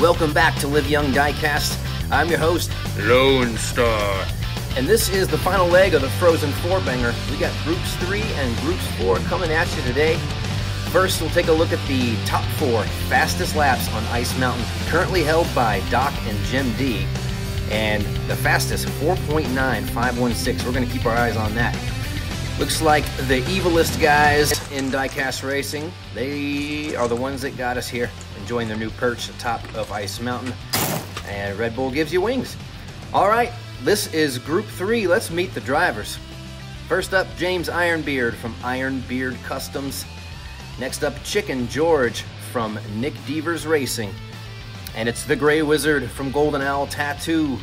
Welcome back to Live Young Diecast. I'm your host, Lone Star. And this is the final leg of the frozenfourbanger. We got groups 3 and groups 4 coming at you today. First, we'll take a look at the top 4 fastest laps on Ice Mountain, currently held by Darq and Jim D. And the fastest, 4.9516. We're going to keep our eyes on that. Looks like the evilest guys in Diecast Racing, they are the ones that got us here, enjoying their new perch atop of Ice Mountain. And Red Bull gives you wings. All right, this is Group 3. Let's meet the drivers. First up, James Ironbeard from Ironbeard Customs. Next up, Chicken George from Nick Devers Racing. And it's the Gray Wizard from Golden Owl Tattoo.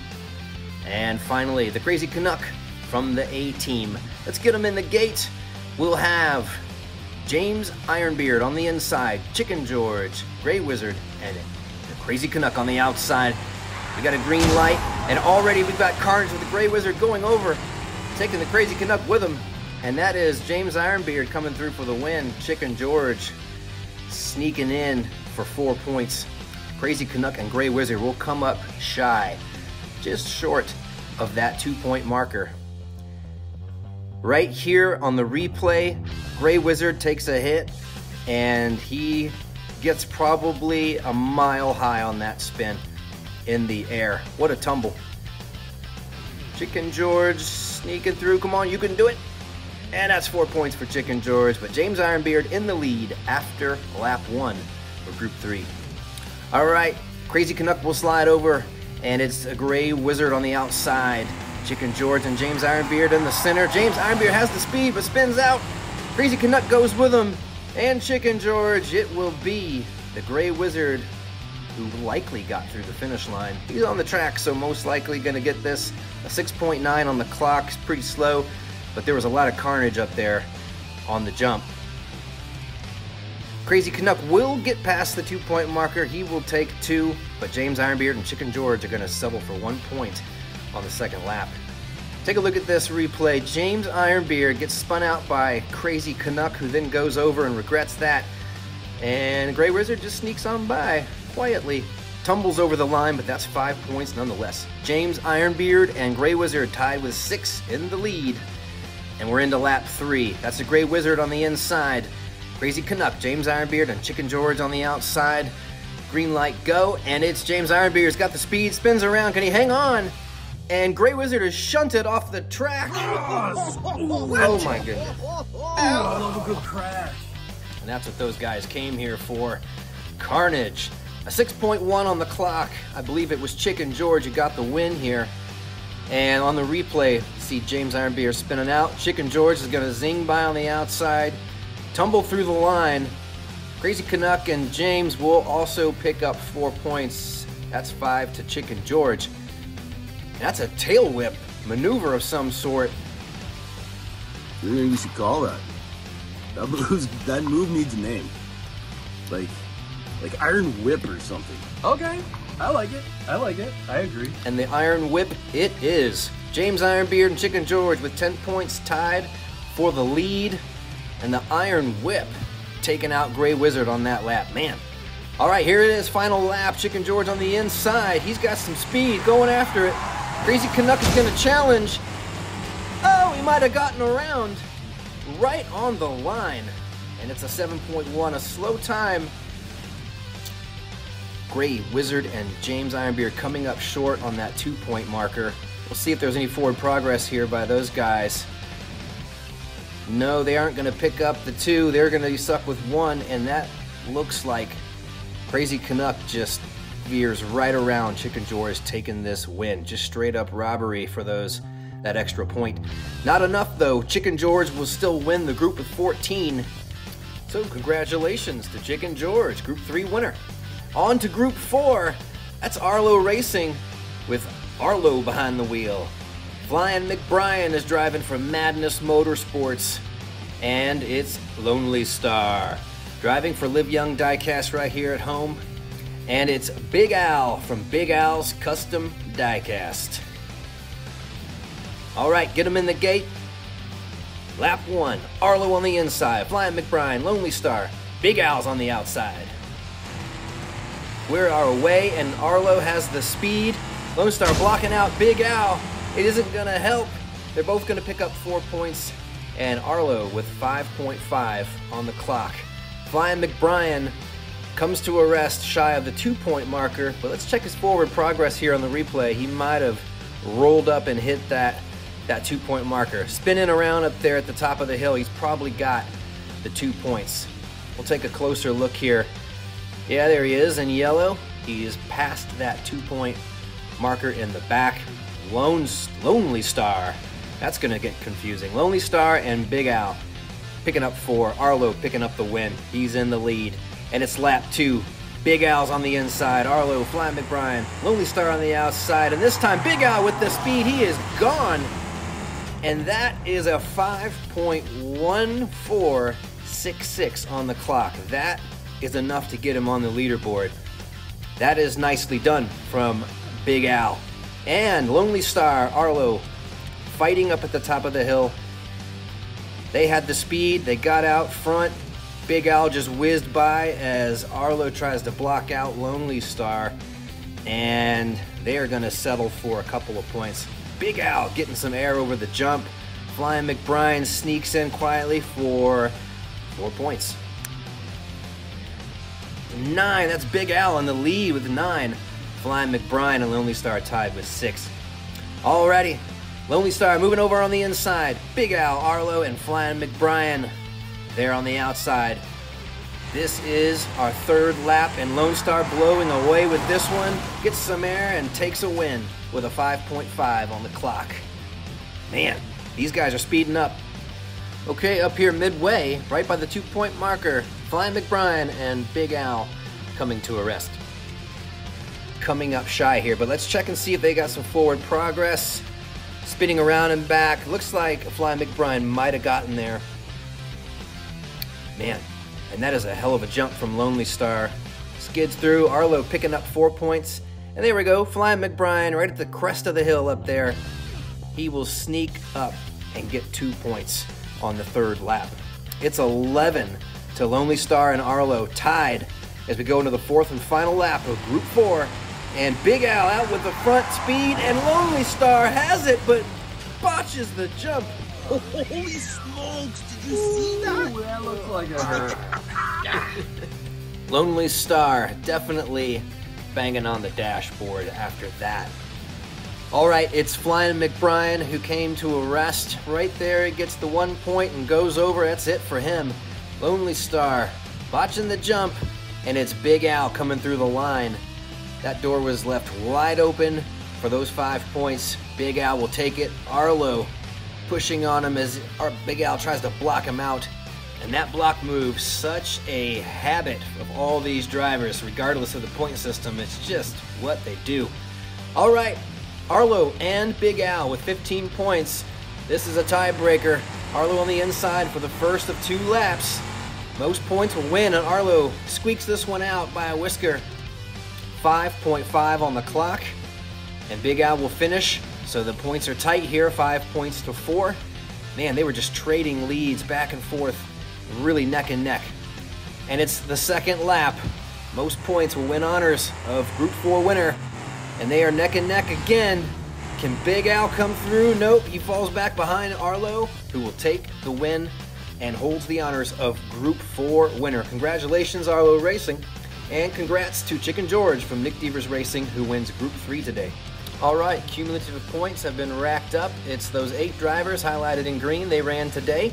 And finally, the Crazy Canuck from the A-Team. Let's get them in the gate. We'll have James Ironbeard on the inside, Chicken George, Gray Wizard, and the Crazy Canuck on the outside. We got a green light, and already we've got Carnage with the Gray Wizard going over, taking the Crazy Canuck with him. And that is James Ironbeard coming through for the win. Chicken George sneaking in for 4 points. Crazy Canuck and Gray Wizard will come up shy, just short of that 2-point marker. Right here on the replay, Gray Wizard takes a hit, and he gets probably a mile high on that spin in the air. What a tumble. Chicken George sneaking through. Come on, you can do it. And that's 4 points for Chicken George, but James Ironbeard in the lead after lap 1 for Group 3. All right, Crazy Canuck will slide over, and it's a Gray Wizard on the outside. Chicken George and James Ironbeard in the center. James Ironbeard has the speed, but spins out. Crazy Canuck goes with him, and Chicken George, it will be the Gray Wizard who likely got through the finish line. He's on the track, so most likely going to get this. A 6.9 on the clock is pretty slow, but there was a lot of carnage up there on the jump. Crazy Canuck will get past the 2-point marker. He will take 2, but James Ironbeard and Chicken George are going to settle for 1 point on the second lap. Take a look at this replay. James Ironbeard gets spun out by Crazy Canuck, who then goes over and regrets that. And Gray Wizard just sneaks on by quietly. Tumbles over the line, but that's 5 points nonetheless. James Ironbeard and Gray Wizard tied with 6 in the lead. And we're into lap 3. That's the Gray Wizard on the inside. Crazy Canuck, James Ironbeard, and Chicken George on the outside. Green light go, and it's James Ironbeard. He's got the speed, spins around. Can he hang on? And Gray Wizard is shunted off the track. Oh my goodness. I love a good crash. And that's what those guys came here for. Carnage. A 6.1 on the clock. I believe it was Chicken George who got the win here. And on the replay, see James Ironbeard spinning out. Chicken George is going to zing by on the outside, tumble through the line. Crazy Canuck and James will also pick up 4 points. That's 5 to Chicken George. That's a tail whip maneuver of some sort. I think we should call that. That move needs a name. Like Iron Whip or something. Okay, I like it. I agree. And the Iron Whip it is. James Ironbeard and Chicken George with 10 points tied for the lead. And the Iron Whip taking out Gray Wizard on that lap. Man. All right, here it is, final lap. Chicken George on the inside. He's got some speed going after it. Crazy Canuck is going to challenge. Oh, he might have gotten around right on the line. And it's a 7.1, a slow time. Gray Wizard and James Ironbeard coming up short on that 2-point marker. We'll see if there's any forward progress here by those guys. No, they aren't going to pick up the 2. They're going to be stuck with 1, and that looks like Crazy Canuck just veers right around Chicken George taking this win. Just straight up robbery for that extra point. Not enough though. Chicken George will still win the group with 14. So congratulations to Chicken George, Group 3 winner. On to Group 4. That's Arlo Racing with Arlo behind the wheel. Flying McBrien is driving for Madness Motorsports. And it's Lonely Star driving for Live Young Diecast right here at home. And it's Big Al from Big Al's Custom Diecast. All right, get him in the gate. Lap 1, Arlo on the inside, Flying McBride, Lonely Star, Big Al's on the outside. We're our way, and Arlo has the speed. Lone Star blocking out Big Al. It isn't gonna help. They're both gonna pick up 4 points, and Arlo with 5.5 on the clock. Flying McBride comes to a rest shy of the 2-point marker, but let's check his forward progress here on the replay. He might have rolled up and hit that 2-point marker. Spinning around up there at the top of the hill, he's probably got the 2 points. We'll take a closer look here. Yeah, there he is in yellow. He is past that 2-point marker in the back. Lonely Star. That's gonna get confusing. Lonely Star and Big Al picking up 4. Arlo picking up the win. He's in the lead. And it's lap 2. Big Al's on the inside. Arlo, Flying McBride, Lonely Star on the outside. And this time, Big Al with the speed. He is gone. And that is a 5.1466 on the clock. That is enough to get him on the leaderboard. That is nicely done from Big Al. And Lonely Star, Arlo, fighting up at the top of the hill. They had the speed, they got out front. Big Al just whizzed by as Arlo tries to block out Lonely Star. And they are gonna settle for a couple of points. Big Al getting some air over the jump. Flying McBride sneaks in quietly for 4 points. 9, that's Big Al in the lead with 9. Flying McBride and Lonely Star tied with 6. Alrighty, Lonely Star moving over on the inside. Big Al, Arlo, and Flying McBride there on the outside. This is our 3rd lap, and Lone Star blowing away with this one. Gets some air and takes a win with a 5.5 on the clock. Man, these guys are speeding up. Okay, up here midway, right by the 2-point marker, Flying McBride and Big Al coming to a rest. Coming up shy here, but let's check and see if they got some forward progress. Spinning around and back. Looks like Flying McBride might have gotten there. Man, and that is a hell of a jump from Lonely Star. Skids through, Arlo picking up 4 points. And there we go, Flying McBride right at the crest of the hill up there. He will sneak up and get 2 points on the 3rd lap. It's 11 to Lonely Star and Arlo tied as we go into the 4th and final lap of Group 4. And Big Al out with the front speed, and Lonely Star has it, but botches the jump. Oh, holy smokes, did you see that? Ooh, that looks like it hurt. Lonely Star definitely banging on the dashboard after that. All right, it's Flying McBride who came to a rest. Right there, he gets the 1 point and goes over. That's it for him. Lonely Star botching the jump, and it's Big Al coming through the line. That door was left wide open for those 5 points. Big Al will take it. Arlo pushing on him as Big Al tries to block him out. And that block move, such a habit of all these drivers, regardless of the point system. It's just what they do. All right, Arlo and Big Al with 15 points. This is a tiebreaker. Arlo on the inside for the first of 2 laps. Most points will win, and Arlo squeaks this one out by a whisker. 5.5 on the clock, and Big Al will finish. So the points are tight here, 5 points to 4. Man, they were just trading leads back and forth, really neck and neck. And it's the 2nd lap. Most points will win honors of Group 4 winner, and they are neck and neck again. Can Big Al come through? Nope, he falls back behind Arlo, who will take the win and holds the honors of Group 4 winner. Congratulations, Arlo Racing. And congrats to Chicken George from Nick Devers Racing, who wins Group 3 today. All right, cumulative points have been racked up. It's those 8 drivers highlighted in green. They ran today.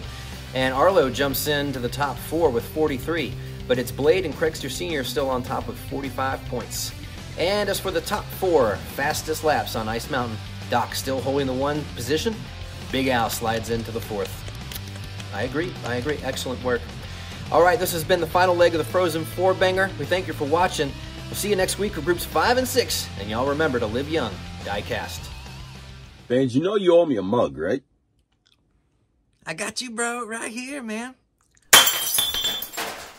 And Arlo jumps into the top 4 with 43. But it's Blade and Craigster Sr. still on top with 45 points. And as for the top 4 fastest laps on Ice Mountain, Darq still holding the 1 position. Big Al slides into the 4th. I agree. Excellent work. All right, this has been the final leg of the Frozen 4 banger. We thank you for watching. We'll see you next week for Groups 5 and 6. And y'all remember to live young. Diecast. Fans, you know you owe me a mug, right? I got you, bro, right here, man.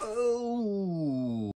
Oh.